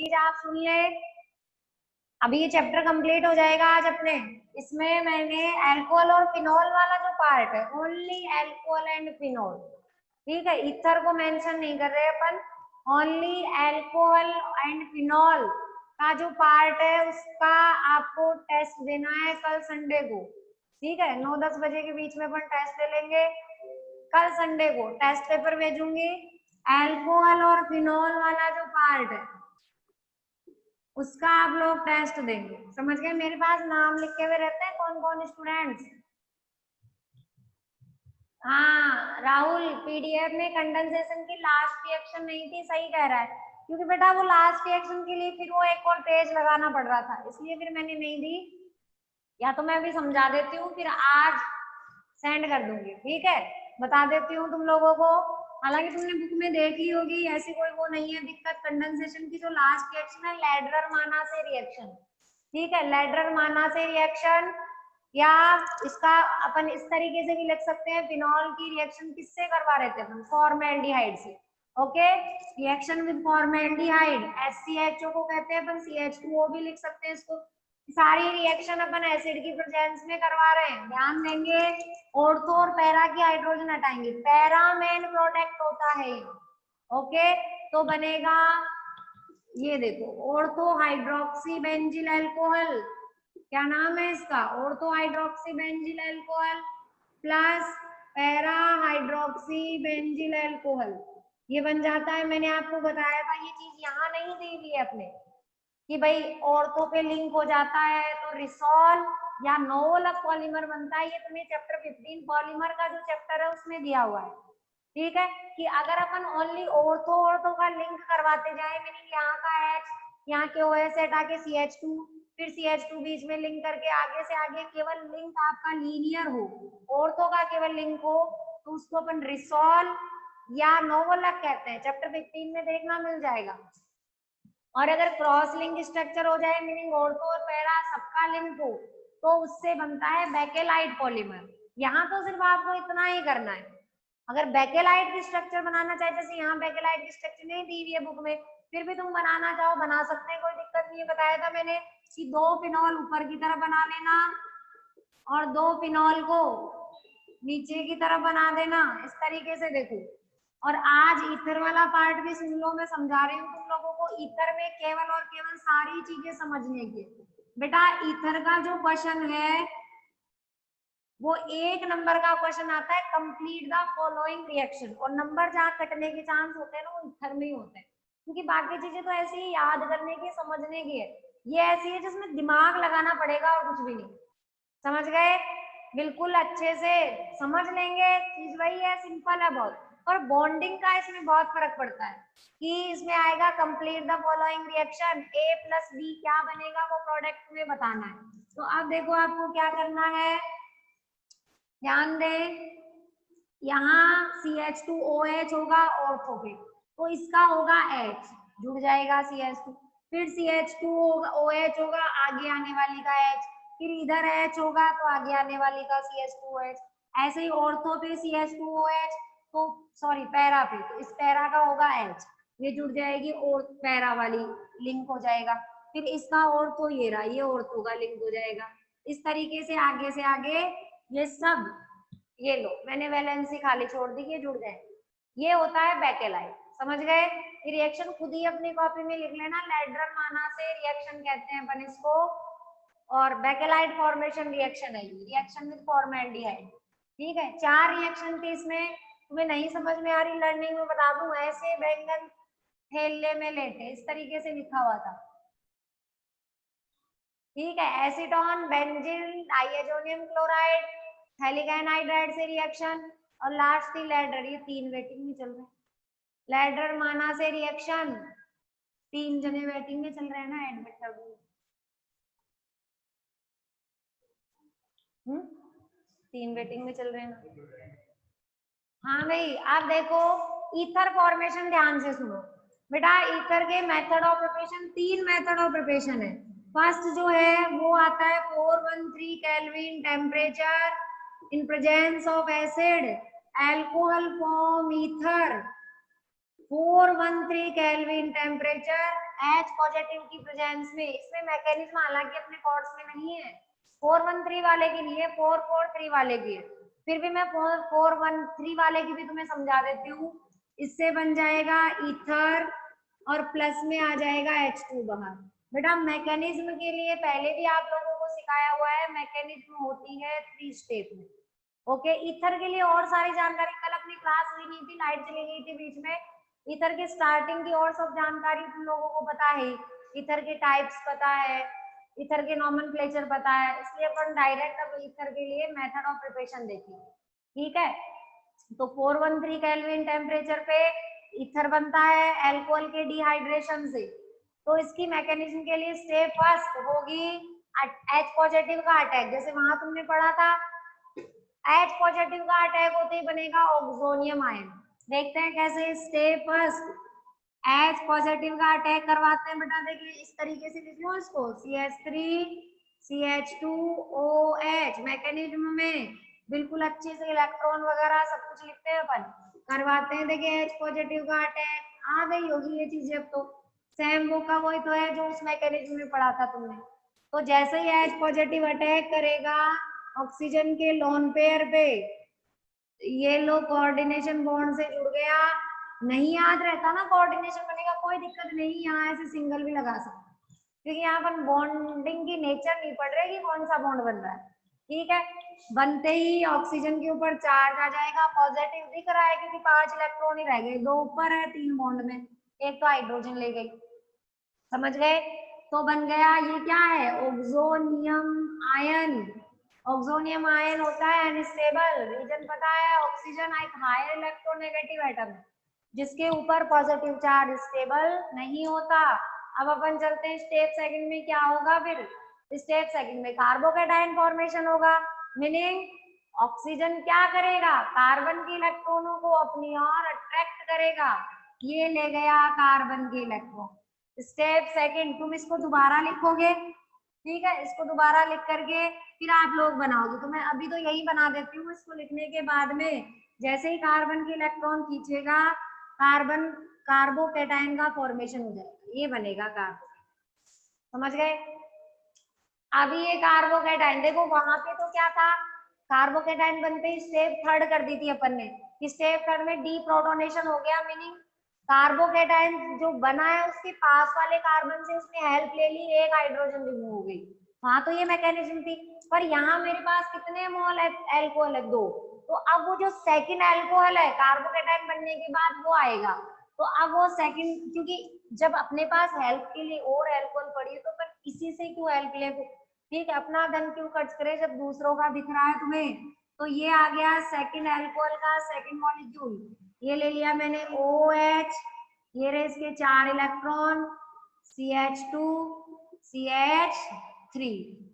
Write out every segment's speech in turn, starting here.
चीज आप सुन ले। अभी ये चैप्टर कंप्लीट हो जाएगा आज अपने। इसमें मैंने अल्कोहल और फिनॉल वाला जो पार्ट है, ओनली अल्कोहल एंड फिनॉल, ठीक है, ईथर को मेंशन नहीं कर रहे अपन, ओनली अल्कोहल एंड फिनॉल का जो पार्ट है उसका आपको टेस्ट देना है कल संडे को, ठीक है। 9-10 बजे के बीच में अपन टेस्ट ले लेंगे। कल संडे को टेस्ट पेपर भेजूंगी। अल्कोहल और फिनॉल वाला जो पार्ट है उसका आप लोग टेस्ट देंगे, समझ गए। मेरे पास नाम लिखे हुए रहते हैं कौन कौन स्टूडेंट्स। हाँ राहुल, पीडीएफ में कंडेंसेशन की लास्ट रिएक्शन नहीं थी, सही कह रहा है, क्योंकि बेटा वो लास्ट रिएक्शन के लिए फिर वो एक और पेज लगाना पड़ रहा था, इसलिए फिर मैंने नहीं दी। या तो मैं अभी समझा देती हूँ फिर आज सेंड कर दूंगी, ठीक है, बता देती हूँ तुम लोगों को। हालांकि तुमने बुक में देख ली होगी, ऐसी कोई वो नहीं है दिक्कत। कंडेंसेशन की जो लास्ट रिएक्शन है लैडरर-मानासे रिएक्शन, ठीक है, लैडरर-मानासे रिएक्शन, या इसका अपन इस तरीके से भी लिख सकते हैं, फिनॉल की रिएक्शन किससे करवा रहे थे अपन, फॉर्मेल्डिहाइड से। Okay, reaction with formaldehyde, SCHO को कहते हैं अपन, CH2O भी लिख सकते हैं इसको। सारी रिएक्शन अपन एसिड की प्रेजेंस में करवा रहे हैं, ध्यान देंगे। ऑर्थो और पैरा की हाइड्रोजन हटाएंगे, पैरा मेन प्रोडक्ट होता है। ओके, तो बनेगा ये देखो, ऑर्थो हाइड्रोक्सी बेंजिल अल्कोहल, क्या नाम है इसका, ortho hydroxy benzyl alcohol plus para hydroxy benzyl alcohol, ये बन जाता है। मैंने आपको बताया था ये चीज यहाँ नहीं दी हुई है अपने कि भाई ऑर्थो पे लिंक हो जाता है तो रिसॉल या नोवोलक पॉलीमर बनता है, ये तुम्हें चैप्टर 15 पॉलीमर का जो चैप्टर है उसमें दिया हुआ है, ठीक है। कि अगर अपन ओनली ऑर्थो ऑर्थो का लिंक करवाते जाए, मीनिंग यहाँ का H, यहाँ के OH हटा के CH2, फिर CH2 बीच में लिंक करके आगे से आगे केवल लिंक आपका लीनियर हो, ऑर्थो का केवल लिंक हो, तो उसको अपन रिसॉल या नोवोलक कहते हैं, चैप्टर 15 में देखना मिल जाएगा। और अगर क्रॉस लिंक स्ट्रक्चर हो जाए, मीनिंग ऑर्थो और पैरा सबका लिंक हो, तो उससे बनता है बेकेलाइट पॉलीमर। यहाँ तो सिर्फ आपको इतना ही करना है। अगर बेकेलाइट की स्ट्रक्चर बनाना चाहे, जैसे यहाँ बेकेलाइट की स्ट्रक्चर नहीं दी हुई है बुक में, फिर भी तुम बनाना चाहो बना सकते हैं, कोई दिक्कत नहीं है। बताया था मैंने कि 2 फिनॉल ऊपर की तरफ बना लेना और 2 फिनॉल को नीचे की तरफ बना देना, इस तरीके से। देखो, और आज ईथर वाला पार्ट भी सुन लो, मैं समझा रही हूँ तुम लोगों को। ईथर में केवल और केवल सारी चीजें समझने की। बेटा ईथर का जो क्वेश्चन है वो 1 नंबर का क्वेश्चन आता है, कंप्लीट द फॉलोइंग रिएक्शन, और नंबर जहाँ कटने के चांस होते हैं ना वो ईथर में ही होते हैं, क्योंकि बाकी चीजें तो ऐसी ही याद करने की, समझने की है। ये ऐसी है जिसमें दिमाग लगाना पड़ेगा और कुछ भी नहीं, समझ गए। बिल्कुल अच्छे से समझ लेंगे, चीज वही है, सिंपल है बहुत। और बॉन्डिंग का इसमें बहुत फर्क पड़ता है कि इसमें आएगा complete the following reaction, A + B क्या बनेगा वो प्रोडक्ट में बताना है। तो अब देखो आपको क्या करना है, ध्यान दें, यहाँ CH2OH होगा ऑर्थो पे, तो इसका होगा H, जुड़ जाएगा CH2, फिर CH2OH होगा आगे आने वाली का H, फिर इधर H होगा तो आगे आने वाली का CH2OH, ऐसे ही ऑर्थो पे CH2OH, तो सॉरी पैरा पे, तो इस पैरा का होगा H, ये जुड़ जाएगी और पैरा वाली लिंक हो जाएगा। फिर इसका ऑर्थो ये रहा, ये ऑर्थो का लिंक हो जाएगा। इस तरीके से आगे ये सब, ये लो मैंने वैलेंसी खाली छोड़ दी, ये जुड़ गए। ये होता है बेकेलाइट, समझ गए। रिएक्शन खुद ही अपनी कॉपी में लिख लेना, लैडरर-मानासे रिएक्शन कहते हैं अपन इसको, और बेकेलाइट फॉर्मेशन रिएक्शन है, रिएक्शन विद फॉर्मेल्डिहाइड, ठीक है। 4 रिएक्शन थी इसमें, तुम्हें नहीं समझ में आ रही लर्निंग में बता दूं, ऐसे बैंगन ठेले में लेटे, इस तरीके से लिखा हुआ था, ठीक है। Acetone benzene diazonium chloride halogen hydride से रिएक्शन, और लास्ट थी लैडर, ये 3 वेटिंग में चल रहे हैं। लैडरर-मानासे रिएक्शन 3 जने वेटिंग में चल रहे हैं ना, एडमिट कर दूंगी। 3 वेटिंग में चल रहे हैं। हाँ भाई, आप देखो ईथर फॉर्मेशन ध्यान से सुनो बेटा। ईथर के method of preparation, 3 method of preparation है। फर्स्ट जो है वो आता है 413 kelvin temperature in presence of acid, alcohol form ether, 413 kelvin temperature H positive की प्रेजेंस में। इसमें मैकेनिज्म हालांकि अपने कोर्स में नहीं है, 413 वाले की नहीं है, 443 वाले की है, फिर भी मैं 413 वाले की भी तुम्हें समझा देती हूँ। इससे बन जाएगा ईथर और प्लस में आ जाएगा H2 बाहर। बेटा मैकेनिज्म के लिए पहले भी आप लोगों को सिखाया हुआ है, मैकेनिज्म होती है 3 स्टेप में। ओके, ईथर के लिए और सारी जानकारी कल अपनी क्लास हुई नहीं थी, लाइट चली गई थी बीच में। ईथर की स्टार्टिंग की और सब जानकारी तुम लोगों को पता है, ईथर के टाइप्स पता है, ईथर के नॉमेनक्लेचर पता है, इसलिए अपन डायरेक्ट अब ईथर के लिए मेथड ऑफ प्रिपरेशन देखेंगे। ठीक है, तो 413 केल्विन टेम्परेचर पे ईथर बनता है अल्कोहल के डिहाइड्रेशन से। तो इसकी मैकेनिज्म के लिए स्टेप फर्स्ट होगी H पॉजिटिव का अटैक, जैसे वहां तुमने पढ़ा था H पॉजिटिव का अटैक होते ही बनेगा ऑक्सोनियम आयन। देखते हैं कैसे। स्टेप फर्स्ट H पॉजिटिव का अटैक करवाते हैं बेटा, देखिए इस तरीके से लिख लो इसको, CH3 CH2OH। मैकेनिज्म में बिल्कुल अच्छे से इलेक्ट्रॉन वगैरह सब कुछ लिखते हैं अपन, करवाते हैं। देखिए H पॉजिटिव का अटैक आ गई होगी ये चीजें अब तो, सेम वो का वही तो है जो उस मैकेनिज्म में पढ़ा था तुमने। तो जैसे ही H पॉजिटिव अटैक करेगा ऑक्सीजन के लोन पेयर पे, ये लो कोऑर्डिनेशन बॉन्ड से जुड़ गया। नहीं याद रहता ना कोऑर्डिनेशन बनेगा, कोई दिक्कत नहीं, यहाँ ऐसे सिंगल भी लगा सकते, क्योंकि यहाँ पर बॉन्डिंग की नेचर नहीं पड़ रही कि कौन सा बॉन्ड बन रहा है। ठीक है, बनते ही ऑक्सीजन के ऊपर चार्ज आ जाएगा, पॉजिटिव दिख रहा है क्योंकि 5 इलेक्ट्रॉन ही रह गए, 2 ऊपर है 3 बॉन्ड में, एक तो हाइड्रोजन ले गई। समझ गए? तो बन गया ये क्या है, ऑक्सोनियम आयन। ऑक्सोनियम आयन होता है अनस्टेबल, रीजन पता है, ऑक्सीजन एक हायर इलेक्ट्रोनेगेटिव एटम है जिसके ऊपर पॉजिटिव चार्ज स्टेबल नहीं होता। अब अपन चलते हैं स्टेप सेकंड में, क्या होगा फिर। स्टेप सेकंड में कार्बोकेटाइन फॉर्मेशन होगा, मीनिंग ऑक्सीजन क्या करेगा, कार्बन के इलेक्ट्रॉनों को अपनी ओर अट्रैक्ट करेगा, ये ले गया कार्बन के इलेक्ट्रॉन। स्टेप सेकंड, तुम इसको दोबारा लिखोगे, ठीक है, इसको दोबारा लिख करके फिर आप लोग बनाओगे। तो मैं अभी तो यही बना देती हूँ, इसको लिखने के बाद में जैसे ही कार्बन के इलेक्ट्रॉन खींचेगा कार्बन कार्बोकेटाइन का फॉर्मेशन हो जाएगा, ये बनेगा कार्बन। समझ गए? अभी ये कार्बोकेटाइन देखो, वहां पे तो क्या था, कार्बोकेटाइन बनते ही स्टेप थर्ड कर दी थी अपन ने, स्टेप थर्ड में डीप्रोटोनेशन हो गया, मीनिंग कार्बोकेटाइन जो बना है उसके पास वाले कार्बन से उसने हेल्प ले ली, एक हाइड्रोजन रिमूव हो गई। वहां तो ये मैकेनिज्म थी, पर यहाँ मेरे पास कितने मोल एल्कोहल है, 2। तो अब वो जो सेकंड एल्कोहल है कार्बोकेटाइन बनने के बाद वो आएगा। तो अब वो सेकंड, क्योंकि जब अपने पास हेल्प के लिए और एल्कोहल पड़ी है तो अपन इसी से क्यों हेल्प ले, ठीक है, अपना धन क्यों खर्च करे जब दूसरों का दिख रहा है तुम्हें। तो ये आ गया सेकंड एल्कोहल का सेकंड मॉलिक्यूल, ये ले लिया मैंने OH, ये रहे इसके 4 इलेक्ट्रॉन, CH2 CH3।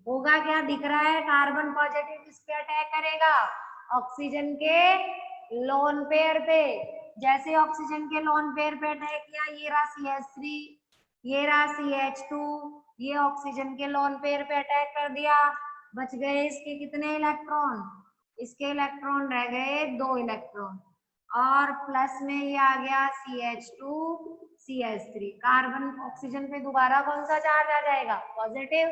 होगा क्या, दिख रहा है कार्बन पॉजिटिव किस पे अटैक करेगा, ऑक्सीजन के लोन पेयर पे। जैसे ऑक्सीजन के लोन पेयर पे अटैक किया, ये रहा CH3, ये रहा CH2, ये ऑक्सीजन के लोन पेयर पे अटैक कर दिया, बच गए इसके कितने इलेक्ट्रॉन, इसके इलेक्ट्रॉन रह गए 2 इलेक्ट्रॉन, और प्लस में ये आ गया CH2 CH3। कार्बन ऑक्सीजन पे दोबारा कौन सा चार्ज आ जाएगा, पॉजिटिव।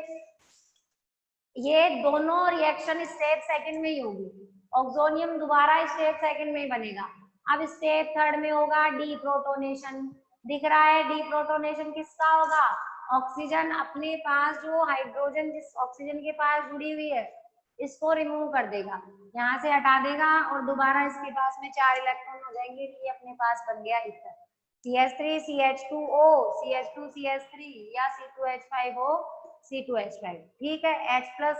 ये दोनों रिएक्शन स्टेप सेकंड में ही होगी, ऑक्सोनियम दोबारा स्टेप सेकंड में ही बनेगा। अब स्टेप थर्ड में होगा डीप्रोटोनेशन, दिख रहा है डीप्रोटोनेशन किसका होगा, ऑक्सीजन अपने पास जो हाइड्रोजन जिस ऑक्सीजन के पास जुड़ी हुई है इसको रिमूव कर देगा, यहाँ से हटा देगा, और दोबारा इसके पास में 4 इलेक्ट्रॉन हो जाएंगे, ये अपने पास बन गया ether, CH3 CH2O CH2 CH3 या C2H5O C2H5। ठीक है, H प्लस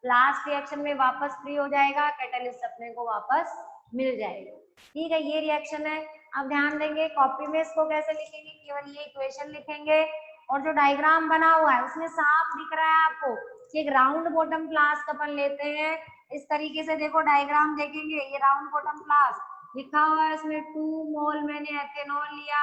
लास्ट रिएक्शन में वापस फ्री हो जाएगा, कैटलिस्ट अपने को वापस मिल जाएगा। ठीक है, ये रिएक्शन है। अब ध्यान देंगे कॉपी में इसको कैसे लिखेंगे, केवल ये इक्वेशन लिखेंगे, और जो डायग्राम बना हुआ है उसमें साफ दिख रहा है आपको कि एक राउंड बॉटम फ्लास्क अपन लेते हैं, इस तरीके से देखो डायग्राम देखेंगे, ये राउंड बॉटम फ्लास्क लिखा हुआ है, इसमें 2 मोल मैंने एथेनॉल लिया,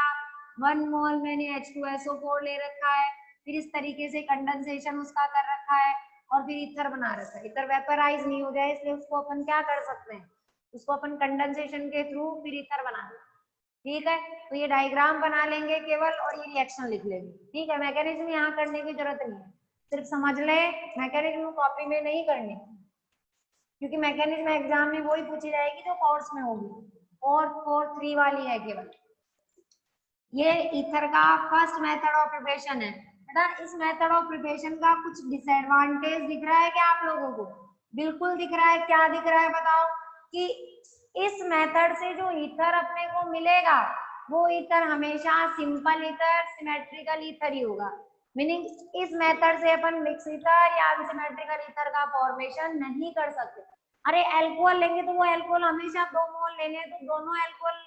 1 मोल मैंने H2SO4 ले रखा है, फिर इस तरीके से कंडेंसेशन उसका कर रखा है, और फिर ईथर बना रखा है। ईथर वेपराइज नहीं हो जाए इसलिए उसको अपन क्या कर सकते हैं, उसको अपन कंडेंसेशन के थ्रू फिर ईथर बना दें। ठीक है, तो ये डायग्राम बना लेंगे केवल और ये रिएक्शन लिख लेंगे। ठीक है, मैकेनिज्म यहाँ करने की जरूरत नहीं है, सिर्फ समझ ले, मैकेनिज्म कॉपी में नहीं करनी, क्योंकि मैकेनिज्म एग्जाम में वही पूछी जाएगी जो कोर्स में होगी, 443 वाली है केवल। ये ईथर का फर्स्ट मेथड ऑफ प्रिपरेशन है बेटा। इस मेथड ऑफ प्रिपरेशन का कुछ डिसएडवांटेज दिख रहा है क्या आप लोगों को? बिल्कुल दिख रहा है। क्या दिख रहा है बताओ? कि इस मेथड से जो ईथर अपने को मिलेगा वो ईथर हमेशा सिंपल ईथर, सिमेट्रिकल ईथर ही होगा। मीनिंग इस मेथड से अपन मिक्स ईथर या अनसिमेट्रिकल ईथर का फॉर्मेशन नहीं कर सकते। अरे एल्कोहल लेंगे तो वो एल्कोहल हमेशा 2 मोल लेने हैं, तो दोनों एल्कोहल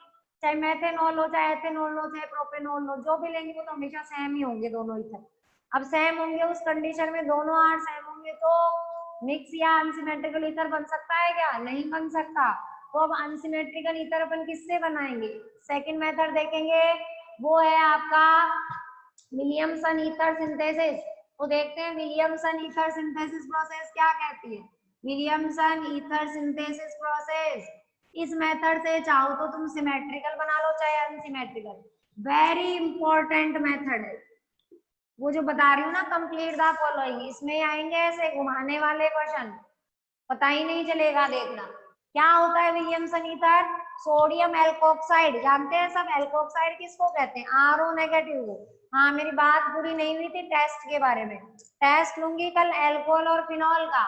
चाहे मेथेनॉल हो, चाहे एथेनॉल हो, चाहे प्रोपेनॉल हो, जो भी लेंगे वो तो हमेशा सेम ही होंगे दोनों ईथर। अब सेम होंगे उस कंडीशन में, दोनों आर सेम होंगे तो मिक्स या अनसिमेट्रिकल ईथर बन सकता है क्या? नहीं बन सकता। तो अब अनसिमेट्रिकल ईथर अपन किससे बनाएंगे? सेकंड मेथड देखेंगे, वो है आपका विलियमसन ईथर सिंथेसिस। तो देखते हैं विलियमसन ईथर सिंथेसिस प्रोसेस क्या कहती है। विलियमसन ईथर सिंथेसिस प्रोसेस, इस मेथड से चाहो तो तुम सिमेट्रिकल बना लो चाहे अनसिमेट्रिकल, वेरी इंपॉर्टेंट मेथड है। वो जो बता रही हूँ ना, कंप्लीट द फॉलोइंग, इसमें आएंगे ऐसे घुमाने वाले क्वेश्चन, पता ही नहीं चलेगा। देखना क्या होता है विलियमसन ईथर। सोडियम एल्कोक्साइड, जानते हैं सब एल्कोक्साइड किसको कहते हैं? आरओ नेगेटिव को। हाँ, मेरी बात पूरी नहीं हुई थी टेस्ट के बारे में। टेस्ट लूंगी कल एल्कोहल और फिनॉल का,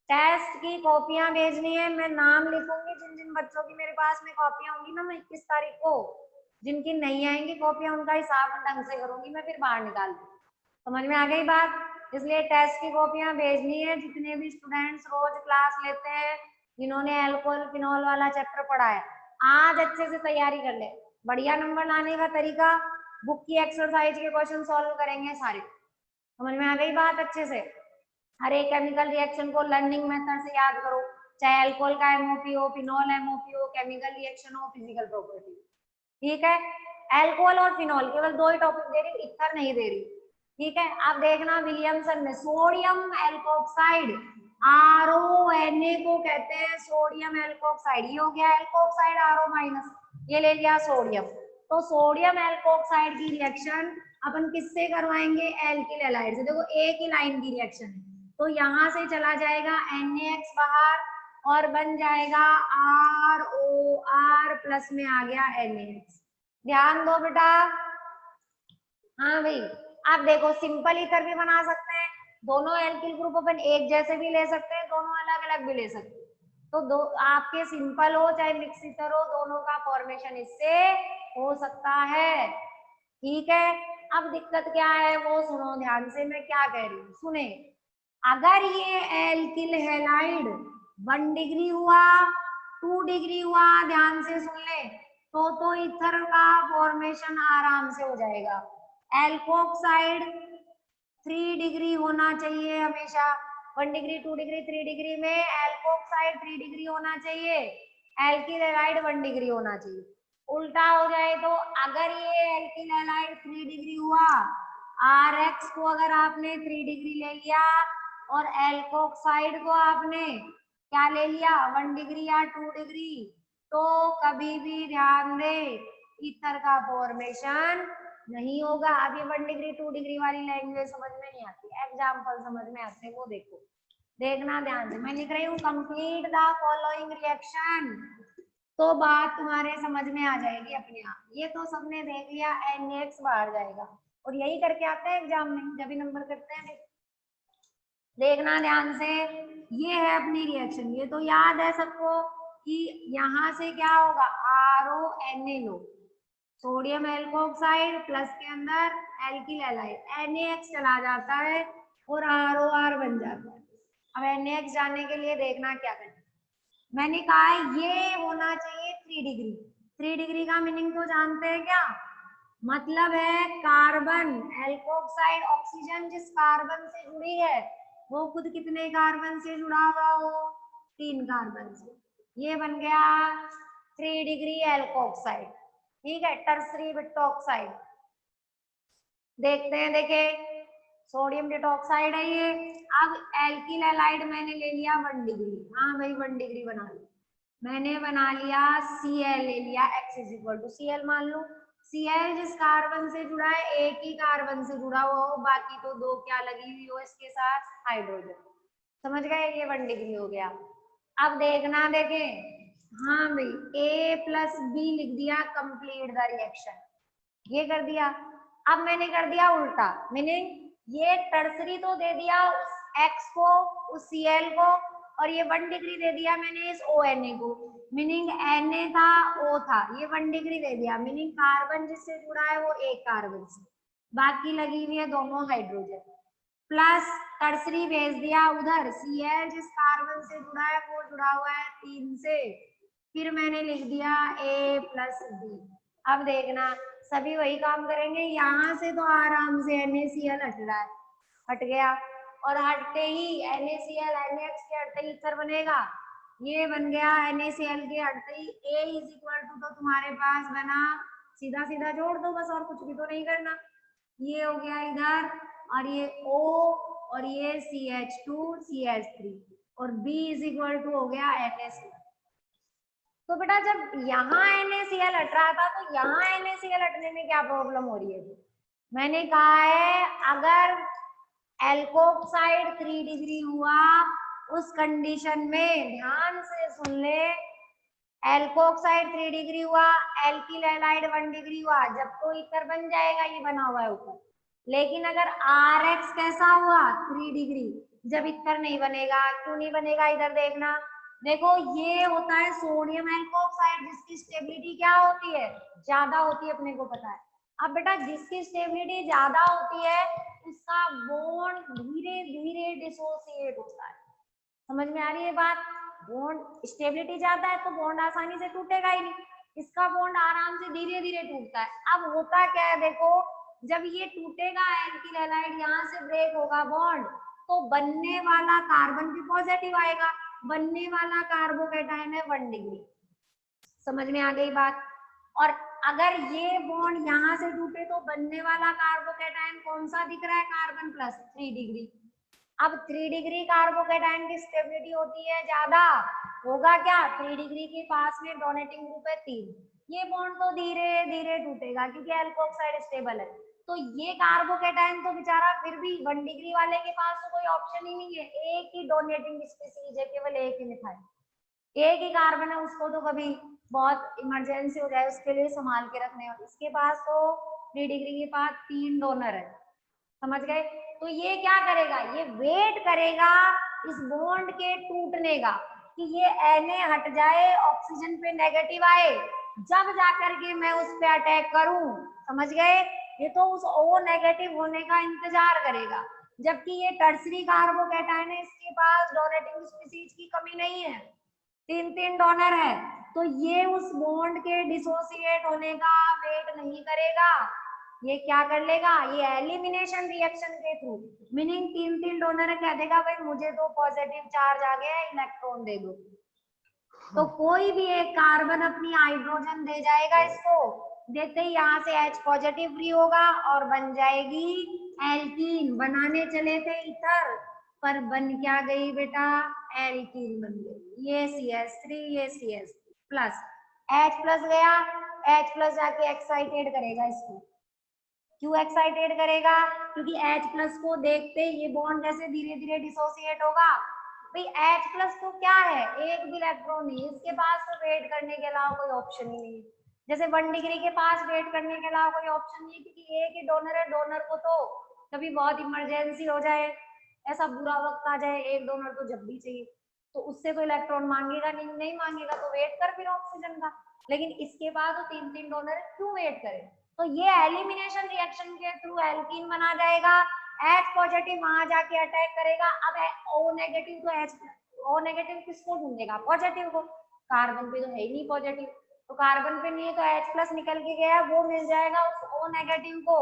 टेस्ट की कॉपियां भेजनी है, मैं नाम लिखूंगी जिन जिन बच्चों की मेरे पास में कॉपियां होंगी ना, मैं 21 तारीख को, जिनकी नहीं आएंगी कॉपियां उनका हिसाब ढंग से करूंगी मैं, फिर बाहर निकाल दूंगी। समझ में आ गई बात? इसलिए टेस्ट की कॉपियां भेजनी है जितने भी स्टूडेंट्स रोज क्लास लेते हैं, जिन्होंने एल्कोहल फिनॉल वाला चैप्टर पढ़ा है, आज अच्छे से तैयारी कर ले। बढ़िया नंबर लाने का तरीका, बुक की एक्सरसाइज के क्वेश्चन सॉल्व करेंगे सारे। समझ में आ गई बात अच्छे से? हर एक केमिकल रिएक्शन को लर्निंग मेथड से याद करो, चाहे अल्कोहल का एमओपी हो, फिनॉल एमओपी हो, केमिकल रिएक्शन हो, फिजिकल प्रॉपर्टी। ठीक है, अल्कोहल और फिनॉल केवल 2 ही टॉपिक दे रही, इथर नहीं दे रही। ठीक है, आप देखना विलियमसन में सोडियम एल्कोक्साइड, RONA को कहते हैं सोडियम एल्कोक्साइड। ये हो गया एल्कोक्साइड RO माइनस, ये ले लिया सोडियम। तो सोडियम एल्कोक्साइड की रिएक्शन अपन किससे करवाएंगे? एल्किल हैलाइड से। देखो एक ही लाइन की रिएक्शन है, तो यहाँ से चला जाएगा NaX बाहर और बन जाएगा ROR प्लस में आ गया NaX। ध्यान दो बेटा। हाँ भाई, आप देखो सिंपल ईथर भी बना सकते हैं, दोनों एल्किल ग्रुप अपन एक जैसे भी ले सकते हैं, दोनों अलग अलग भी ले सकते हैं। तो दो आपके सिंपल हो चाहे मिक्स ईथर हो, दोनों का फॉर्मेशन इससे हो सकता है। ठीक है, अब दिक्कत क्या है वो सुनो ध्यान से, मैं क्या कह रही हूँ सुने। अगर ये एल्किल हैलाइड 1 डिग्री हुआ, 2 डिग्री हुआ, ध्यान से सुन ले, तो ईथर का फॉर्मेशन आराम से हो जाएगा। एल्कोक्साइड 3 डिग्री होना चाहिए हमेशा, 1 डिग्री 2 डिग्री 3 डिग्री में एल्कोक्साइड 3 डिग्री होना चाहिए, एल्किल हैलाइड 1 डिग्री होना चाहिए। उल्टा हो जाए तो अगर ये एल्किल हैलाइड 3 डिग्री हुआ, RX को अगर आपने 3 डिग्री ले लिया और एल्कोक्साइड को आपने क्या ले लिया 1 डिग्री या 2 डिग्री, तो कभी भी ध्यान दे ईथर का फॉर्मेशन नहीं होगा। अब ये 1 डिग्री 2 डिग्री वाली लैंग्वेज समझ में नहीं आती, एग्जाम्पल समझ में आते वो देखो, देखना ध्यान से। मैं लिख रही हूँ कंप्लीट द फॉलोइंग रिएक्शन, तो बात तुम्हारे समझ में आ जाएगी अपने आप। ये तो सबने देख लिया, NaX बाहर जाएगा और यही करके आते हैं एग्जाम में जब भी नंबर करते हैं। देखना ध्यान से, ये है अपनी रिएक्शन, ये तो याद है सबको कि यहाँ से क्या होगा RONA लो, सोडियम एल्कोक्साइड प्लस के अंदर एल्किल हैलाइड, NaX चला जाता है और ROR बन जाता है। अब NaX जाने के लिए देखना क्या करना, मैंने कहा है ये होना चाहिए 3 डिग्री। 3 डिग्री का मीनिंग तो जानते हैं क्या? मतलब है कार्बन एल्कोक्साइड, ऑक्सीजन जिस कार्बन से जुड़ी है वो खुद कितने कार्बन से जुड़ा हुआ हो? 3 कार्बन से। ये बन गया 3 डिग्री एल्कोक्साइड। ठीक है, टर्सरी बिट्टॉक्साइड। देखते हैं, देखे सोडियम डिटॉक्साइड है ये। अब एल्किल हैलाइड मैंने ले लिया 1 डिग्री, हाँ भाई 1 डिग्री बना लो। मैंने बना लिया Cl ले लिया, x is equal to Cl मान लो। Cl जिस कार्बन से जुड़ा है एक ही कार्बन से जुड़ा हुआ हो, बाकी तो दो क्या लगी हुई हो इसके साथ, हाइड्रोजन। समझ गए, ये 1 डिग्री हो गया। अब देखना, देखें, हाँ भाई A प्लस बी लिख दिया, कंप्लीट द रिएक्शन, ये कर दिया। अब मैंने कर दिया उल्टा, मीनिंग ये टर्सरी तो दे दिया उस X को, उस Cl को, और ये 1 डिग्री दे दिया मैंने इस ONA को, मीनिंग Na था O था, ये 1 डिग्री दे दिया, मीनिंग कार्बन जिससे जुड़ा है वो एक कार्बन से, बाकी लगी हुई है दोनों हाइड्रोजन। प्लस टर्सरी भेज दिया उधर, Cl जिस कार्बन से जुड़ा है वो जुड़ा हुआ है 3 से, फिर मैंने लिख दिया A प्लस बी। अब देखना सभी वही काम करेंगे, यहाँ से तो आराम से NaCl हट रहा है, हट गया, और हटते ही NaCl NH के हटते ही इथर बनेगा, ये बन गया NaCl के हटते ही A इज इक्वल टू, तो तुम्हारे पास बना, सीधा सीधा जोड़ दो बस, और कुछ भी तो नहीं करना, ये हो गया इधर, और ये O, और ये CH2 CH3, और B इज इक्वल टू हो गया NaCl। तो बेटा जब यहाँ NaCl हट रहा था तो यहाँ NaCl हटने में क्या प्रॉब्लम हो रही है? मैंने कहा है अगर एल्कोक्साइड 3 डिग्री हुआ, उस कंडीशन में ध्यान से सुन ले, एल्कोक्साइड 3 डिग्री हुआ, एल्किल हैलाइड 1 डिग्री हुआ, जब तो ईथर बन जाएगा, ये बना हुआ है ऊपर। लेकिन अगर RX कैसा हुआ 3 डिग्री, जब ईथर नहीं बनेगा। क्यों नहीं बनेगा? इधर देखना, देखो ये होता है सोडियम एल्कोक्साइड, जिसकी स्टेबिलिटी क्या होती है, ज्यादा होती है, अपने को पता है। अब बेटा जिसकी स्टेबिलिटी ज्यादा होती है उसका बॉन्ड धीरे धीरे डिसोसिएट होता है। समझ में आ रही है बात? बॉन्ड स्टेबिलिटी ज्यादा है तो बॉन्ड आसानी से टूटेगा ही नहीं, इसका बॉन्ड आराम से धीरे धीरे टूटता है। अब होता क्या है, देखो जब ये टूटेगा एल्किल हैलाइड, यहाँ से ब्रेक होगा बॉन्ड, तो बनने वाला कार्बन भी पॉजिटिव आएगा, बनने वाला कार्बोकेटाइन है 1 डिग्री। समझ में आ गई बात? और अगर ये बॉन्ड यहाँ से टूटे तो बनने वाला कार्बोकेटाइन कौन सा दिख रहा है, कार्बन प्लस 3 डिग्री। अब 3 डिग्री कार्बोकेटाइन की स्टेबिलिटी होती है ज्यादा, होगा क्या, 3 डिग्री के पास में डोनेटिंग ग्रुप है 3, ये बॉन्ड तो धीरे धीरे टूटेगा क्योंकि एल्कोक्साइड स्टेबल है। तो ये कार्बोकेटाइन तो बेचारा फिर भी 1 डिग्री वाले के पास तो कोई ऑप्शन ही नहीं है, एक ही डोनेटिंग स्पीसीज है, केवल एक ही मिथाइल, एक ही कार्बन है, उसको तो कभी बहुत इमरजेंसी हो जाए उसके लिए संभाल के रखने, इसके पास तो 3 डिग्री के पास 3 डोनर है। समझ गए? तो ये क्या करेगा, ये वेट करेगा इस बॉन्ड के टूटने का, कि ये Na हट जाए, ऑक्सीजन पे नेगेटिव आए, जब जाकर के मैं उस पे अटैक करूं। समझ गए? ये तो उस O नेगेटिव होने का इंतजार करेगा, जबकि ये टर्सरी कार्बोकेटाइन है, इसके पास डोनेटिंग स्पीसीज की कमी नहीं है, 3 डोनर है, तो ये उस बॉन्ड के डिसोसिएट होने का वेट नहीं करेगा, ये क्या कर लेगा, ये एलिमिनेशन रिएक्शन के थ्रू, मीनिंग 3 डोनर कह देगा भाई मुझे तो पॉजिटिव चार्ज आ गया है, इलेक्ट्रॉन दे दो, तो कोई भी एक कार्बन अपनी हाइड्रोजन दे जाएगा इसको, देते ही यहाँ से H पॉजिटिव फ्री होगा और बन जाएगी एल्कीन। बनाने चले थे इथर, पर बन क्या गई बेटा, एल्कीन बन गई, ये CH3 ये CH3 प्लस, H प्लस गया, H प्लस जाके एक्साइटेड करेगा इसको। क्यों एक्साइटेड करेगा? क्योंकि H प्लस को देखते ये बॉन्ड कैसे धीरे धीरे डिसोसिएट होगा। भाई H प्लस तो क्या है, एक भी इलेक्ट्रॉन नहीं, इसके पास तो वेट करने के अलावा कोई ऑप्शन ही नहीं है। जैसे 1 डिग्री के पास वेट करने के अलावा कोई ऑप्शन नहीं है, क्योंकि एक ही डोनर है, डोनर को तो कभी बहुत इमरजेंसी हो जाए, ऐसा बुरा वक्त आ जाए, एक डोनर तो जब भी चाहिए, तो उससे तो इलेक्ट्रॉन मांगेगा नहीं, नहीं मांगेगा तो वेट कर फिर ऑक्सीजन का। लेकिन इसके बाद तो 3 डोनर है, क्यों वेट करे? तो ये एलिमिनेशन रिएक्शन के थ्रू एल्कीन बना जाएगा, H पॉजिटिव वहां जाके अटैक करेगा। अब O नेगेटिव तो H, O नेगेटिव किसको ढूंढेगा, पॉजिटिव को, कार्बन पे तो है ही नहीं पॉजिटिव, तो कार्बन पे नहीं है तो H प्लस निकल के गया, वो मिल जाएगा उस O नेगेटिव को,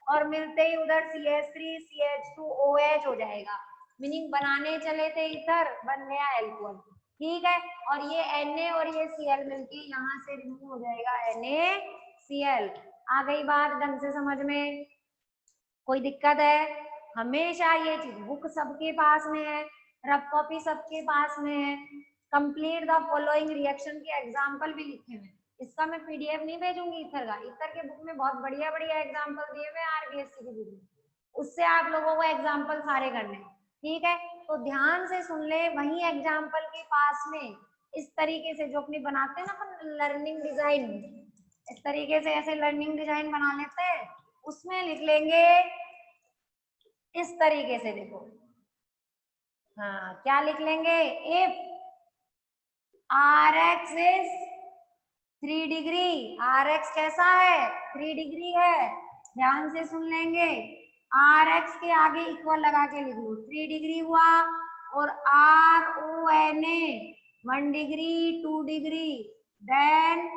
और मिलते ही उधर CH3 CH2 OH हो जाएगा, मीनिंग बनाने चले थे इथर, बन गया एल्कोहल। ठीक है, और ये Na और ये Cl मिलके यहाँ से रिमूव हो जाएगा NaCl। आ गई बात ढंग से समझ में? कोई दिक्कत है? हमेशा ये चीज बुक सबके पास में है, रफ कॉपी सबके पास में है, कंप्लीट द फॉलोइंग रिएक्शन के एग्जाम्पल भी लिखे हुए। इसका मैं पीडीएफ नहीं भेजूंगी ईथर का, ईथर के बुक में बहुत बढ़िया बढ़िया एग्जाम्पल दिए हुए आरबीएससी की बुक में, उससे आप लोगों को एग्जाम्पल सारे करने हैं, ठीक है। तो ध्यान से सुन ले, वही एग्जाम्पल के पास में इस तरीके से जो अपने बनाते हैं ना अपन लर्निंग डिजाइन, इस तरीके से ऐसे लर्निंग डिजाइन बना लेते हैं, उसमें लिख लेंगे इस तरीके से। देखो हाँ क्या लिख लेंगे, if R X is 3 degree, R X कैसा है 3 डिग्री है, ध्यान से सुन लेंगे, आर एक्स के आगे इक्वल लगा के लिख लो, 3 डिग्री हुआ, और R O N A 1 degree 2 degree, then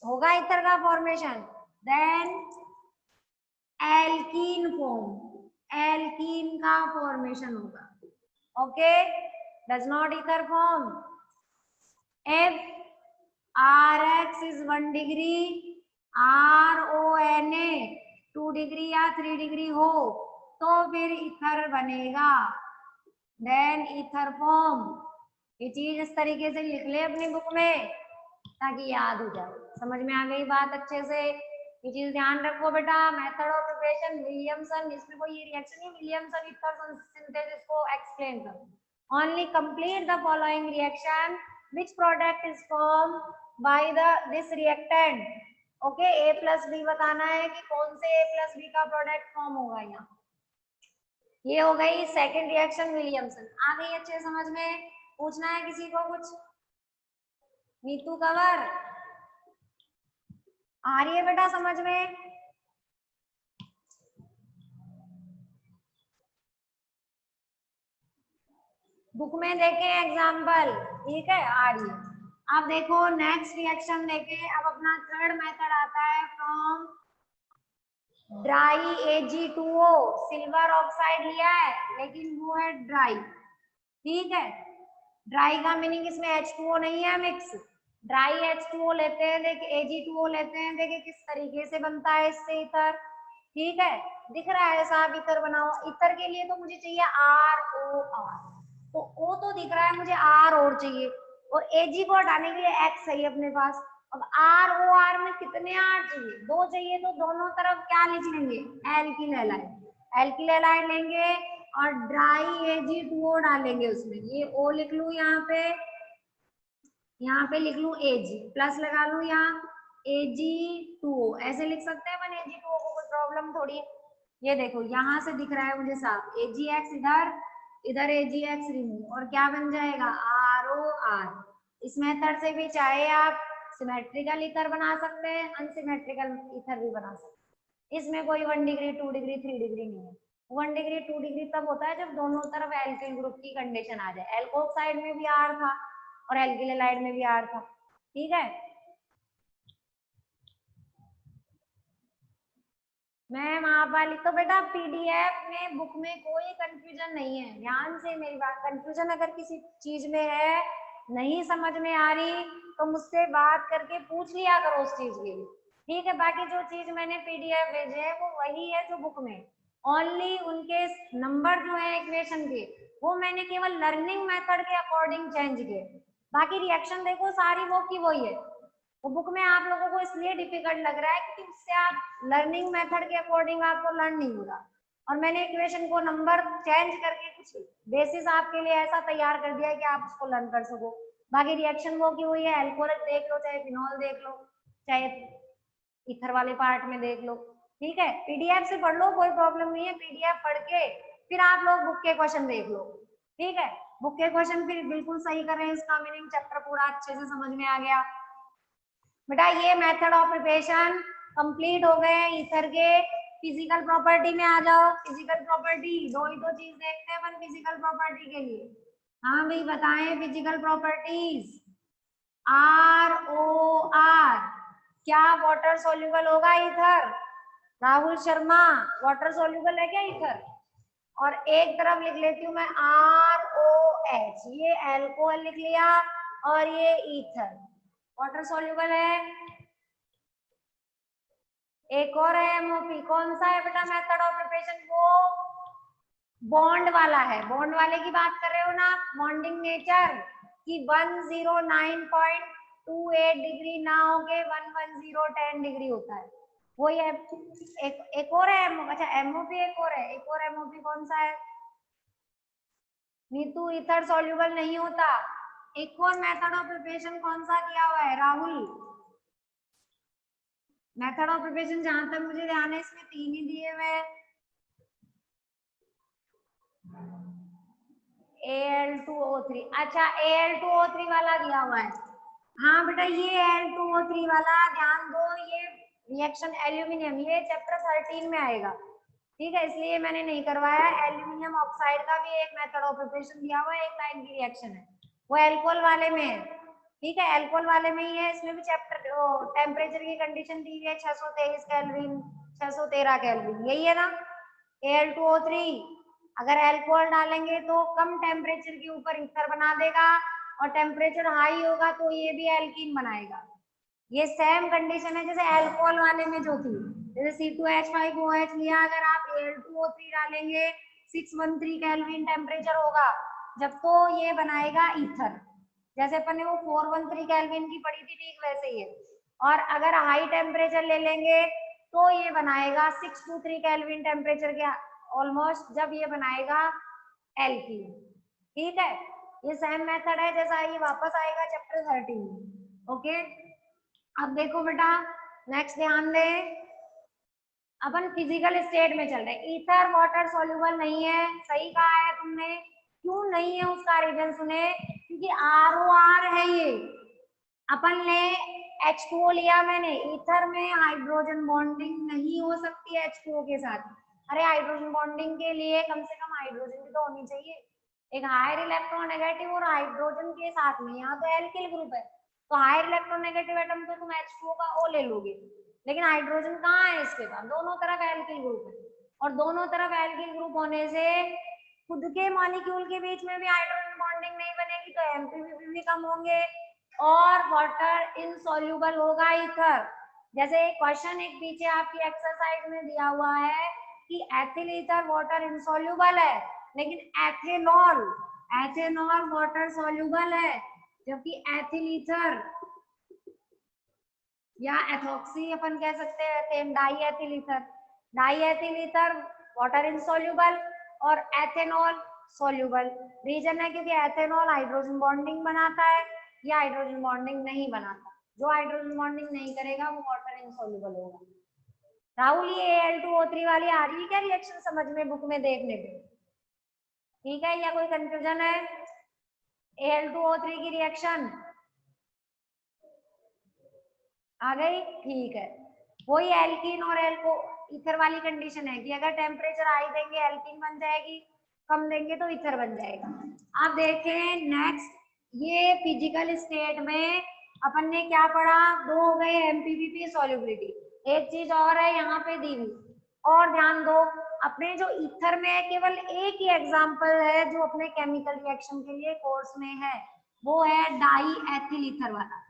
होगा इथर का formation, then alkene form, alkene का फॉर्मेशन होगा, okay, does not ether form. If R X is 1 degree, R O N A 2 degree या 3 डिग्री हो तो फिर इथर बनेगा, then ether form. ये चीज इस तरीके से लिख ले अपनी बुक में ताकि याद हो जाए। समझ में आ गई बात अच्छे से, ये चीज ध्यान रखो बेटा। मेथड ऑफ प्रिपरेशन विलियमसन, इसमें कोई रिएक्शन नहीं, विलियमसन इथर सिंथेसिस को एक्सप्लेन करो। Only complete the following reaction which product is formed by this reactant, okay. a plus B बताना है कि कौन से a प्लस बी का प्रोडक्ट फॉर्म होगा यहाँ। ये हो गई सेकंड रिएक्शन विलियमसन। आ गई अच्छे समझ में? पूछना है किसी को कुछ? नीतू कवर आ रही है बेटा समझ में? बुक में देखे एग्जाम्पल, ठीक है, आ रही है। अब देखो नेक्स्ट रिएक्शन देखे, अब अपना थर्ड मेथड आता है from dry Ag2O, silver oxide लिया है लेकिन वो है ड्राई, ठीक है। ड्राई का मीनिंग इसमें H2O नहीं है मिक्स, ड्राई H2O लेते हैं, देखिए Ag2O लेते हैं, देखिए किस तरीके से बनता है इससे इथर, ठीक है। दिख रहा है साहब इथर बनाओ, इथर के लिए तो मुझे चाहिए ROR, तो O तो दिख रहा है, मुझे R और चाहिए, और Ag को हटाने के लिए X चाहिए अपने पास। अब ROR में कितने R चाहिए? 2 चाहिए, तो दोनों तरफ क्या लिख लेंगे, एल्किल हैलाइड, एल्किल हैलाइड लेंगे और ड्राई Ag2O डालेंगे उसमें। ये O लिख लू यहाँ पे लिख लू Ag, प्लस लगा लू यहाँ Ag2O, ऐसे लिख सकते हैं अपन Ag2O को, कोई प्रॉब्लम थोड़ी। ये देखो यहाँ से दिख रहा है मुझे साफ, AgX इधर, इधर AgX रिमूव, और क्या बन जाएगा ROR। इस मेथड से भी चाहे आप सिमेट्रिकल इथर बना सकते हैं, अनसिमेट्रिकल इथर भी बना सकते हैं। इसमें कोई 1 डिग्री 2 डिग्री 3 डिग्री नहीं है। 1 डिग्री 2 डिग्री तब होता है जब दोनों तरफ एल्किल ग्रुप की कंडीशन आ जाए। एल्कोक्साइड में भी R था और एल्किल हैलाइड में भी R था, ठीक है। मैम आप वाली तो बेटा पीडीएफ में बुक में कोई कंफ्यूजन नहीं है, ध्यान से मेरी बात। कंफ्यूजन अगर किसी चीज में है, नहीं समझ में आ रही, तो मुझसे बात करके पूछ लिया करो उस चीज के लिए, ठीक है। बाकी जो चीज मैंने पीडीएफ भेजे है वो वही है जो बुक में, ओनली उनके नंबर जो है इक्वेशन के वो मैंने केवल लर्निंग मेथड के अकॉर्डिंग चेंज किए, बाकी रिएक्शन देखो सारी वो की वही है। वो बुक में आप लोगों को इसलिए डिफिकल्ट लग रहा है क्योंकि उससे आप लर्निंग मेथड के अकॉर्डिंग आपको लर्न नहीं होगा, और मैंने इक्वेशन को नंबर चेंज करके कुछ बेसिस आपके लिए ऐसा तैयार कर दिया है कि आप उसको लर्न कर सको। बाकी रिएक्शन वो की वही है, अल्कोहल देख लो, चाहे फिनॉल देख लो, चाहे इथर वाले पार्ट में देख लो, ठीक है। पीडीएफ से पढ़ लो, कोई प्रॉब्लम नहीं है, पीडीएफ पढ़ के फिर आप लोग बुक के क्वेश्चन देख लो, ठीक है। बुक के क्वेश्चन फिर बिल्कुल सही कर रहे हैं, इसका मीनिंग चैप्टर पूरा अच्छे से समझ में आ गया बेटा। ये मेथड ऑफ प्रिपरेशन कंप्लीट हो गए ईथर के। फिजिकल प्रॉपर्टी में आ जाओ। फिजिकल प्रॉपर्टी दो ही दो चीज देखते हैं अपन फिजिकल प्रॉपर्टी के लिए। हाँ भाई बताएं फिजिकल प्रॉपर्टीज। ROR क्या वाटर सोल्यूबल होगा ether? Rahul Sharma water soluble है क्या ईथर? और एक तरफ लिख लेती हूँ मैं ROH, ये एल्कोहल लिख लिया, और ये ईथर वाटर सोल्यूबल है। एक और है MOP, कौन सा है बेटा मेथड ऑफ प्रिपरेशन? वो बॉन्ड वाला है, बॉन्ड वाले की बात कर रहे हो ना, बॉन्डिंग नेचर, कि 109.28 डिग्री ना होके 110 डिग्री होता है। वो ये एक और है, अच्छा एमओपी एक और है, एक और एमओपी कौन सा है नीतू? ईथर सॉल्युबल नहीं होता। एक और मेथड ऑफ प्रिपरेशन कौन सा दिया हुआ है राहुल? मेथड ऑफ प्रिपरेशन जहां तक मुझे ध्यान है इसमें 3 ही दिए हुए हैं। Al2O3, अच्छा Al2O3 वाला दिया हुआ है। हाँ बेटा ये Al2O3 वाला ध्यान दो, ये रिएक्शन एल्यूमिनियम, ये चैप्टर 13 में आएगा, ठीक है, इसलिए मैंने नहीं करवाया। एल्यूमिनियम ऑक्साइड का भी एक मेथड ऑफ प्रिपरेशन दिया हुआ है, एक लाइन की रिएक्शन है, वो एल्कोहल वाले में है, ठीक है, एल्कोहल वाले में ही है। इसमें भी चैप्टर टेम्परेचर की कंडीशन दी हुई है 623 केल्विन 613 केल्विन, यही है ना Al2O3। अगर अल्कोहल डालेंगे तो कम टेम्परेचर के ऊपर ईथर बना देगा, और टेम्परेचर हाई होगा तो ये भी एल्कीन बनाएगा। ये सेम कंडीशन है जैसे अल्कोहल वाले में जो थी, जैसे C2H5OH लिया, अगर आप Al2O3 डालेंगे 613 केल्विन टेम्परेचर होगा जब, तो ये बनाएगा ईथर, जैसे अपन ने वो 413 केल्विन की पढ़ी थी, ठीक वैसे ही है। और अगर हाई टेम्परेचर ले लेंगे तो ये बनाएगा 623 केल्विन टेम्परेचर के ऑलमोस्ट, जब ये बनाएगा एल्कीन, ठीक है। ये सेम मेथड है जैसा, ये वापस आएगा चैप्टर 13 में, ओके। अब देखो बेटा नेक्स्ट ध्यान दे, अपन फिजिकल स्टेट में चल रहे हैं। ईथर वाटर सॉल्युबल नहीं है, सही कहा है तुमने। क्यों नहीं है उसका रीजन सुने, क्योंकि ROR है ये। अपन ने H2O लिया, मैंने ईथर में हाइड्रोजन बॉन्डिंग नहीं हो सकती है H2O के साथ। अरे हाइड्रोजन बॉन्डिंग के लिए कम से कम हाइड्रोजन भी तो होनी चाहिए, एक हायर इलेक्ट्रोनेगेटिव और हाइड्रोजन के साथ में। यहाँ तो एल्किल ग्रुप है, तो हायर इलेक्ट्रोनेगेटिव एटम तो तुम H2O का O ले लोगे, लेकिन हाइड्रोजन कहाँ है इसके पास? दोनों तरफ एल्किल ग्रुप है, और दोनों तरफ एल्किल ग्रुप होने से खुद के मॉलिक्यूल के बीच में भी हाइड्रोजन बॉन्डिंग नहीं बनेगी, तो एमपीपी भी कम होंगे और वाटर इनसॉल्युबल होगा ईथर। जैसे एक क्वेश्चन एक पीछे आपकी एक्सरसाइज में दिया हुआ है कि एथिल ईथर वाटर इनसॉल्युबल है, लेकिन एथेनॉल एथेनॉल वाटर सॉल्युबल है, जबकि एथिल ईथर या एथॉक्सी अपन कह सकते हैं, die ethyl ether water insoluble और एथेनॉल सॉल्युबल। रीजन है क्योंकि एथेनॉल हाइड्रोजन बॉन्डिंग बनाता है, या हाइड्रोजन बॉन्डिंग नहीं बनाता। जो हाइड्रोजन बॉन्डिंग नहीं करेगा वो वाटर इनसॉल्युबल होगा। राहुल ये Al2O3 वाली आ रही है क्या रिएक्शन समझ में बुक में देखने पे? ठीक है, या कोई कंफ्यूजन है? Al2O3 की रिएक्शन आ गई, ठीक है। वही एल्कीन और एल्को ईथर वाली कंडीशन है कि अगर टेम्परेचर हाई देंगे एल्कीन बन जाएगी, कम देंगे तो ईथर बन जाएगा। अब देखें नेक्स्ट, ये फिजिकल स्टेट में अपन ने क्या पढ़ा? दो हो गए एमपीपी सॉल्युबिलिटी, एक चीज और है यहाँ पे दी हुई, और ध्यान दो अपने जो ईथर में है केवल एक ही एग्जांपल है जो अपने केमिकल रिएक्शन के लिए कोर्स में है, वो है डाई एथिल ईथर वाला,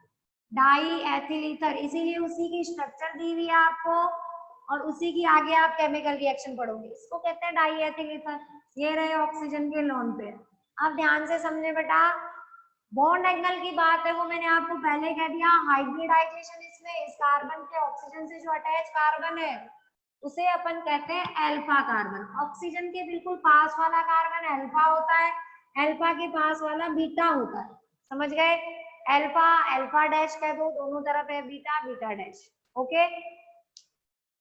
डाई एथिल ईथर, इसीलिए उसी की स्ट्रक्चर दी हुई है आपको और उसी की आगे आप केमिकल रिएक्शन पढ़ोगे, इसको कहते हैं डाई एथिल ईथर। ये रहे ऑक्सीजन के लोन पे। अब ध्यान से समझे बेटा, बॉन्ड एंगल की बात है वो मैंने आपको पहले कह दिया, हाइब्रिडाइजेशन इसमें इस कार्बन के ऑक्सीजन से जो अटैच कार्बन है उसे अपन कहते हैं अल्फा कार्बन। ऑक्सीजन के बिल्कुल पास वाला कार्बन अल्फा होता है, अल्फा के पास वाला बीटा होता है, समझ गए? अल्फा अल्फा डैश कह दो, दोनों तरफ है बीटा बीटा डैश, ओके।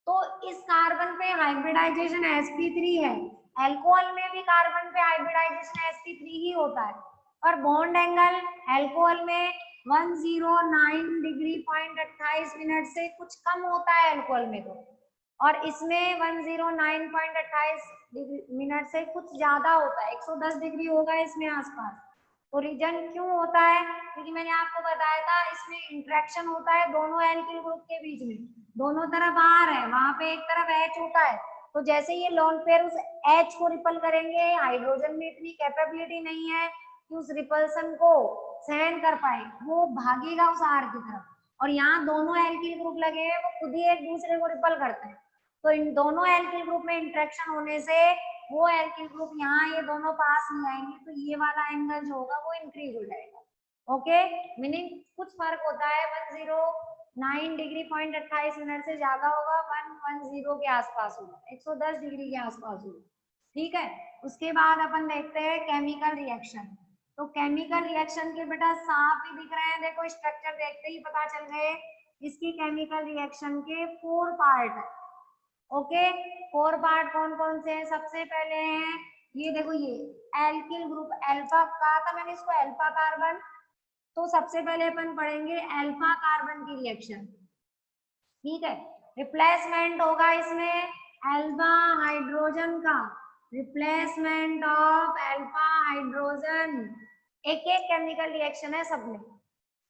तो इस कार्बन पे हाइब्रिडाइजेशन sp3 है, अल्कोहल में भी कार्बन पे हाइब्रिडाइजेशन sp3 ही होता है, और बॉन्ड एंगल अल्कोहल में 109 डिग्री 28 से कुछ कम होता है अल्कोहल में, तो और इसमें 109.28 मिनट से कुछ ज्यादा होता है, 110 डिग्री होगा इसमें आसपास। तो रीजन क्यों होता है? क्योंकि मैंने आपको बताया था इसमें इंटरेक्शन होता है दोनों एल्किल ग्रुप के बीच में, दोनों तरफ R है, वहां पे एक तरफ H होता है, तो जैसे ये लोन पेयर उस H को रिपल करेंगे, हाइड्रोजन में इतनी कैपेबिलिटी नहीं है कि उस रिपल्सन को सहन कर पाए, वो भागेगा उस R की तरफ, और यहाँ दोनों एल्किल ग्रुप लगे हैं वो खुद ही एक दूसरे को रिपल करते हैं, तो इन दोनों एल्किल ग्रुप में इंटरेक्शन होने से वो एल्किल ग्रुप यहाँ ये दोनों पास नहीं आएंगे, तो ये वाला एंगल जो होगा वो इंक्रीज हो जाएगा, ओके, मीनिंग कुछ फर्क होता है, 109 डिग्री पॉइंट 28 मिनट से ज्यादा होगा, 110 के आसपास होगा, 110 डिग्री के आसपास होगा, ठीक है। उसके बाद अपन देखते हैं केमिकल रिएक्शन। तो केमिकल रिएक्शन के बेटा साफ ही दिख रहे हैं, देखो स्ट्रक्चर देखते ही पता चल गए, इसकी केमिकल रिएक्शन के 4 पार्ट है। ओके, 4 पार्ट कौन कौन से हैं? सबसे पहले हैं ये देखो, ये एल्किल ग्रुप, अल्फा कहा था मैंने इसको, अल्फा कार्बन। तो सबसे पहले अपन पढ़ेंगे अल्फा कार्बन की रिएक्शन, ठीक है। रिप्लेसमेंट होगा इसमें अल्फा हाइड्रोजन का, रिप्लेसमेंट ऑफ अल्फा हाइड्रोजन, एक एक केमिकल रिएक्शन है सब में।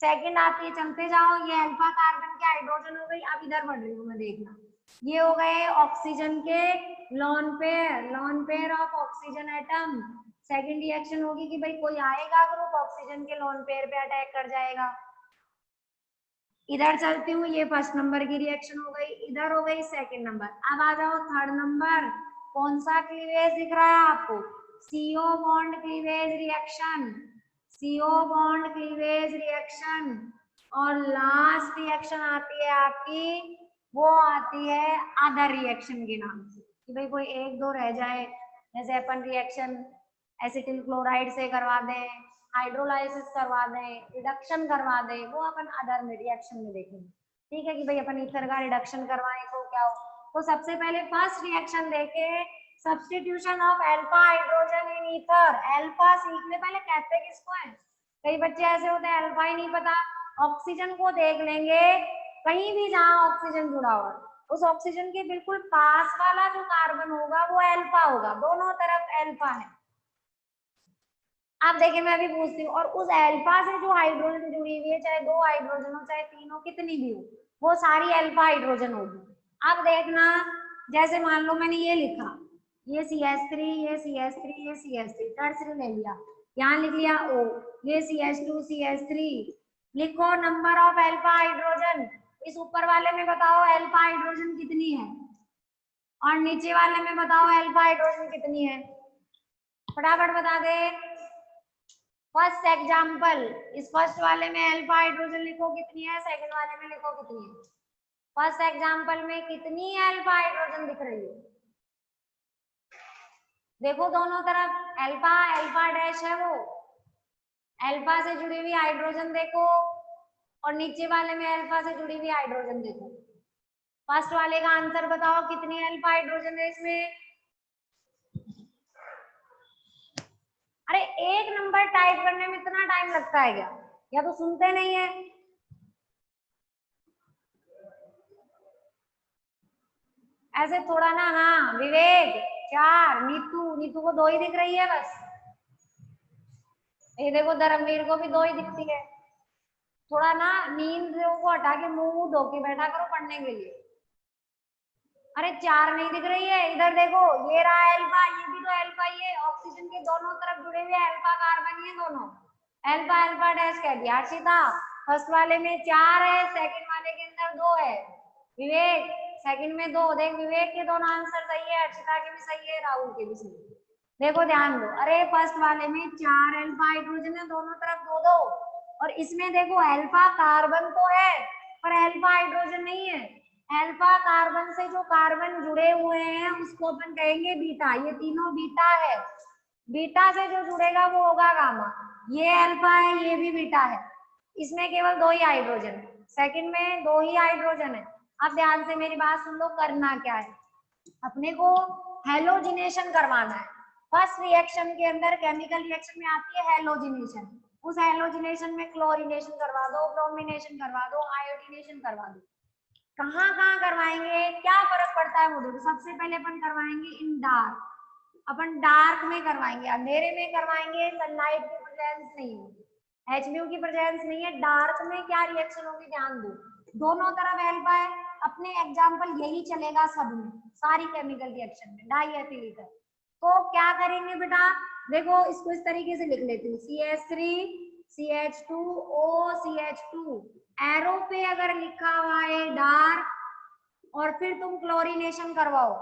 सेकंड आती है, चलते जाओ, ये अल्फा कार्बन के हाइड्रोजन हो गई, अब इधर बढ़ रही हूँ मैं, देखना, ये हो गए ऑक्सीजन के lone pair of oxygen atom. Second reaction होगी कि भाई कोई आएगा ग्रुप ऑक्सीजन के लोन पेयर पे अटैक कर जाएगा। इधर चलती हूँ, ये फर्स्ट नंबर की रिएक्शन हो गई, इधर हो गई सेकंड नंबर। अब आ जाओ थर्ड नंबर, कौन सा क्लीवेज दिख रहा है आपको? CO bond cleavage reaction, CO bond cleavage reaction. और लास्ट रिएक्शन आती है आपकी, वो आती है अदर रिएक्शन के नाम से, कि भाई कोई एक दो रह जाए, जैसे अपन रिएक्शन एसिटिल क्लोराइड से करवा दें, हाइड्रोलाइसिस करवा दें, रिडक्शन करवा दें, वो अपन अदर में रिएक्शन में देखेंगे, ठीक है। कि भाई अपन ईथर का रिडक्शन करवाएं तो क्या हो। तो सबसे पहले फर्स्ट रिएक्शन देखे, substitution of alpha hydrogen in ether. Alpha सीखने पहले कहते किसको है, कई बच्चे ऐसे होते हैं अल्फा ही नहीं पता। ऑक्सीजन को देख लेंगे, कहीं भी जहां ऑक्सीजन जुड़ा हुआ, उस ऑक्सीजन के बिल्कुल पास वाला जो कार्बन होगा वो अल्फा होगा, दोनों तरफ अल्फा है। आप देखिए मैं अभी पूछती हूँ, और उस अल्फा से जो हाइड्रोजन जुड़ी हुई है, चाहे 2 हाइड्रोजन हो चाहे 3 हो, कितनी भी हो, वो सारी अल्फा हाइड्रोजन होगी। अब देखना, जैसे मान लो मैंने ये लिखा, ये CH3, ये CH3, ये CH3, टर्सरी ले लिया, यहाँ लिख लिया O, ये CH2, CH3, लिखो नंबर ऑफ अल्फा हाइड्रोजन। इस ऊपर वाले में बताओ अल्फा हाइड्रोजन कितनी है, और नीचे वाले में बताओ अल्फा हाइड्रोजन कितनी है, फटाफट बता दे। फर्स्ट एग्जाम्पल, इस फर्स्ट वाले में अल्फा हाइड्रोजन लिखो कितनी है, सेकंड वाले में लिखो कितनी है। फर्स्ट एग्जाम्पल में कितनी अल्फा हाइड्रोजन दिख रही है, देखो दोनों तरफ अल्फा, अल्फा डैश है वो, अल्फा से जुड़ी हुई हाइड्रोजन देखो, और नीचे वाले में अल्फा से जुड़ी हुई हाइड्रोजन देखो। फर्स्ट वाले का आंसर बताओ कितनी अल्फा हाइड्रोजन है इसमें। अरे एक नंबर टाइप करने में इतना टाइम लगता है क्या, या तो सुनते नहीं है। ऐसे थोड़ा ना, हाँ विवेक 4, नीतू, नीतू को 2 ही दिख रही है बस, ये देखो धर्मवीर को भी 2 ही दिखती है। थोड़ा ना नींद को हटा के मुंह धो के बैठा करो पढ़ने के लिए। अरे 4 नहीं दिख रही है, इधर देखो, ये रहा अल्फा, ये भी तो अल्फा ही है, ऑक्सीजन के दोनों तरफ जुड़े हुए अल्फा कार्बन ही है दोनों, अल्फा अल्फा डैश कह दिया हर्षिता। फर्स्ट वाले में 4 है, सेकंड वाले के अंदर 2 है। विवेक सेकंड में 2, देख विवेक के दोनों आंसर सही है, हर्षिता के भी सही है, राहुल के भी सही है। देखो ध्यान दो, अरे फर्स्ट वाले में 4 अल्फा हाइड्रोजन है, दोनों तरफ 2 2, और इसमें देखो अल्फा कार्बन तो है पर अल्फा हाइड्रोजन नहीं है। अल्फा कार्बन से जो कार्बन जुड़े हुए हैं उसको अपन कहेंगे बीटा, ये तीनों बीटा है, बीटा से जो जुड़ेगा वो होगा गामा। ये अल्फा है, ये भी बीटा है, इसमें केवल 2 ही हाइड्रोजन है, सेकंड में 2 ही हाइड्रोजन है। अब ध्यान से मेरी बात सुन लो, करना क्या है, अपने को हेलोजिनेशन करवाना है। फर्स्ट रिएक्शन के अंदर, केमिकल रिएक्शन में आती है हेलोजिनेशन, उस हेलोजिनेशन में क्लोरीनेशन करवा दो, ब्रोमिनेशन करवा दो, आयोडीनेशन करवा दो। कहाँ कहाँ करवाएंगे, क्या फर्क पड़ता है वो देखो। सबसे पहले अपन करवाएंगे इन डार्क, अपन डार्क में करवाएंगे, अंधेरे में करवाएंगे, सनलाइट की प्रेजेंस नहीं होगी, HBU की प्रेजेंस नहीं है। डार्क में क्या रिएक्शन होगी ध्यान दो, दोनों तरफ अल्फा है, अपने एग्जांपल यही चलेगा सब में, सारी केमिकल रिएक्शन में डाई एथिल ईथर। तो क्या करेंगे बेटा, देखो इसको इस तरीके से लिख लेती हूँ, CH3 CH2O CH2, एरो पे अगर लिखा हुआ है डार्क और फिर तुम क्लोरीनेशन करवाओ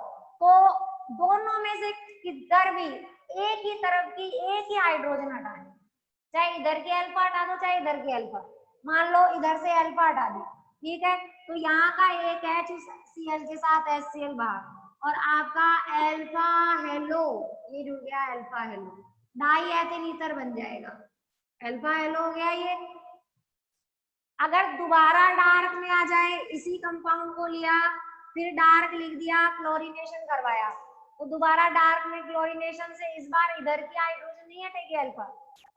तो दोनों में से किधर भी एक ही तरफ की एक ही हाइड्रोजन हटाए, चाहे इधर के अल्फा हटा दो चाहे इधर के अल्फा, मान लो इधर से अल्फा हटा दो, ठीक है, तो यहाँ का एक HCl के साथ HCl बाहर और आपका अल्फा हेलो, ये जुड़ गया alpha hello, die ethyl ether बन जाएगा, अल्फा हेलो हो गया ये। अगर दोबारा डार्क में आ जाए, इसी कंपाउंड को लिया फिर डार्क लिख दिया, क्लोरीनेशन करवाया, तो दोबारा डार्क में क्लोरीनेशन से इस बार इधर की हाइड्रोजन नहीं हटेगी अल्फा,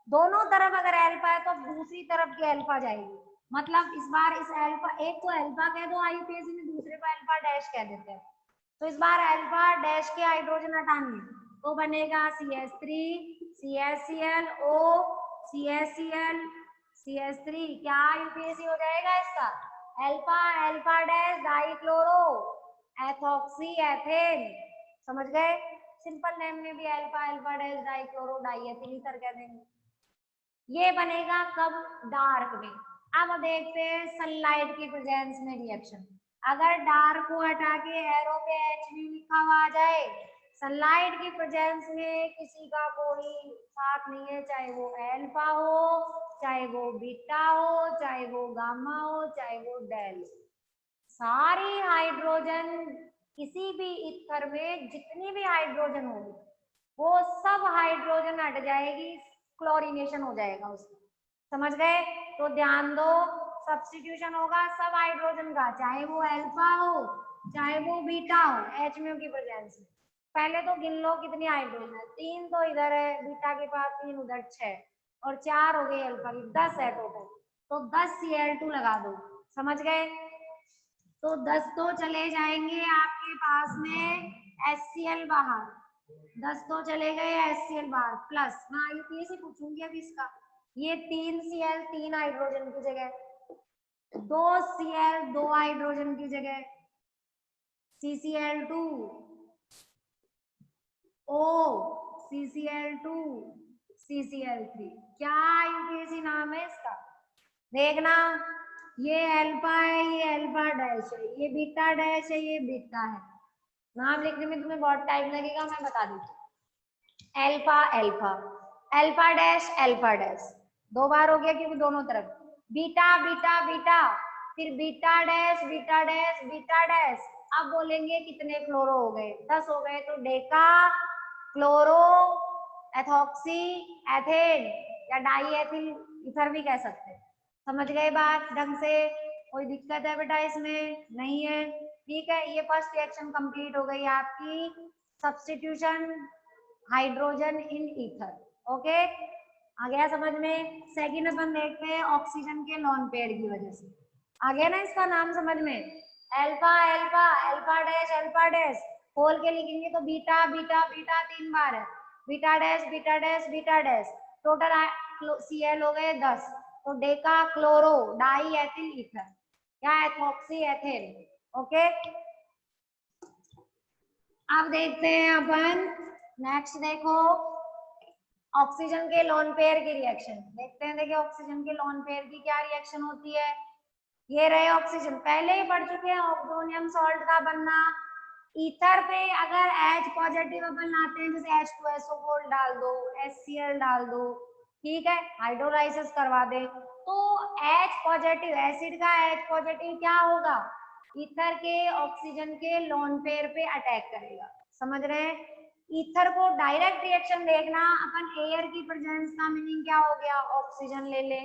दोनों तरफ अगर अल्फा है तो दूसरी तरफ की अल्फा जाएगी, मतलब इस बार इस अल्फा, एक को अल्फा कह दो आईयूपीएसी में, दूसरे को अल्फा डैश कह देते हैं, तो इस बार अल्फा डैश के हाइड्रोजन हटाने तो बनेगा CH3 CHClO CHCl CH3, क्या यूपीएसी हो जाएगा इसका, alpha alpha dash dichloro ethoxy ethane, समझ गए, सिंपल नेम में भी alpha alpha dash dichloro diethyl ether कह देंगे। ये बनेगा कब, डार्क में। अब देखते हैं सनलाइट की प्रेजेंस में रिएक्शन, अगर डार्क को हटा के एरो पे HB लिखा हुआ आ जाए, सनलाइट की प्रेजेंस में किसी का कोई साथ नहीं है, चाहे वो अल्फा हो चाहे वो बीटा हो चाहे वो गामा हो चाहे वो डेल, सारी हाइड्रोजन किसी भी ईथर में जितनी भी हाइड्रोजन होगी वो सब हाइड्रोजन हट जाएगी, क्लोरीनेशन हो जाएगा उसका, समझ गए, तो ध्यान दो, सब्स्टिट्यूशन होगा सब हाइड्रोजन का, चाहे वो अल्फा हो चाहे वो बीटा हो, HMU की प्रेजेंस में। पहले तो गिन लो कितनी हाइड्रोजन है, 3 तो इधर है, बीटा के पास 3 उधर 6 और 4 हो गई अल्फा की, 10 है टोटल, तो 10 Cl2 लगा दो, समझ गए, तो 10 तो चले जाएंगे आपके पास में HCl बाहर, 10 तो चले गए HCl बाहर, प्लस हाँ यूपीएससी पूछूंगी अब इसका, ये 3 Cl 3 हाइड्रोजन की जगह, 2 Cl 2 हाइड्रोजन की जगह, CCl2 O CCl2 CCl3, क्या यूपीएससी नाम है इसका, देखना, ये अल्फा है ये अल्फा डैश है ये बीटा डैश है ये बीटा है, नाम लिखने में तुम्हें बहुत टाइम लगेगा, मैं बता देती, अल्फा अल्फा अल्फा डैश 2 बार हो गया क्योंकि दोनों तरफ, बीटा बीटा बीटा, फिर beta dash beta dash beta dash, अब बोलेंगे कितने क्लोरो हो गए, 10 हो गए, तो डेका क्लोरो एथॉक्सी एथेन या डाई एथिल ईथर भी कह सकते हैं, समझ गए बात ढंग से, कोई दिक्कत है बेटा इसमें, नहीं है, ठीक है, ये फर्स्ट रिएक्शन कंप्लीट हो गई आपकी, substitution hydrogen in ether, okay, आ गया समझ में। सेकंड अपन देखते हैं ऑक्सीजन के लॉन पेयर की वजह से, आ गया ना इसका नाम समझ में, अल्फा अल्फा अल्फा डैश खोल के लिखेंगे तो बीटा बीटा बीटा 3 बार है, beta dash beta dash, total Cl हो गए 10, तो Deka chloro die ethyl ether या एथॉक्सी एथेन, ओके। अब देखते हैं अपन नेक्स्ट, देखो ऑक्सीजन के लोन पेयर की रिएक्शन देखते हैं, देखिए ऑक्सीजन के लोन पेयर की क्या रिएक्शन होती है, ये रहे ऑक्सीजन, पहले ही पढ़ चुके हैं ऑक्सोनियम सॉल्ट का बनना, ईथर पे अगर H पॉजिटिव अपन लाते हैं, जैसे H2SO4 डाल दो, HCl डाल दो, ठीक है, हाइड्रोलाइसिस करवा दे, तो H पॉजिटिव एसिड का H पॉजिटिव क्या होगा, ईथर के ऑक्सीजन के लोन पेयर पे अटैक करेगा, समझ रहे हैं, ईथर को डायरेक्ट रिएक्शन देखना, अपन एयर की प्रेजेंस का मीनिंग क्या हो गया, ऑक्सीजन ले ले,